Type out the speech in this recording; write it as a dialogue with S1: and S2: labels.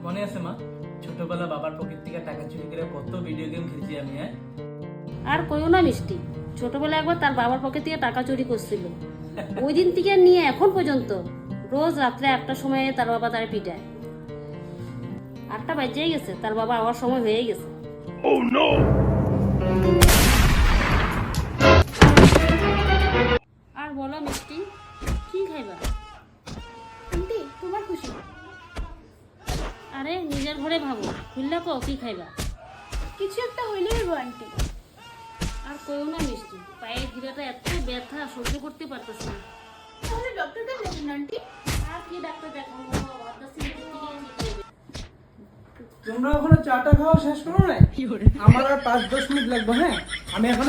S1: মনে আছে মা, ছোটবেলা বাবার পকেট থেকে টাকা চুরি করে কত ভিডিও গেম খেলছি আমি।
S2: আর কইও না মিষ্টি, ছোটবেলায় একবার তার বাবার পকেট থেকে টাকা চুরি করছিল। ওই দিন থেকে নিয়ে এখন পর্যন্ত রোজ রাত্রে 1টার সময় তার বাবা তার পিটায়। 8টা বাজেই গেছে, তার বাবা আবার সময় হয়ে গেছে। আর বলো মিষ্টি, কি খাইবা?
S3: আন্টি তোমার খুশি।
S2: আরে নিজের ঘরে ভাবো, খুললে কো কি খাইবা?
S3: কিছু একটা হইলেই হইব আন্টি।
S2: আর কইও না মিষ্টি, পায়ের গিরাটা এত ব্যথা সহ্য করতে পারতেছ না।
S3: তাহলে ডক্টরকে দেখুন আন্টি।
S2: আর কি ডাক্তার দেখাবো, ভাবতেছি এদিক থেকে ঠিক হইবে।
S1: তোমরা এখনো চাটা খাওয়া শেষ করো নাই? আমার আর 5-10 মিনিট লাগবে। হ্যাঁ, আমি এখন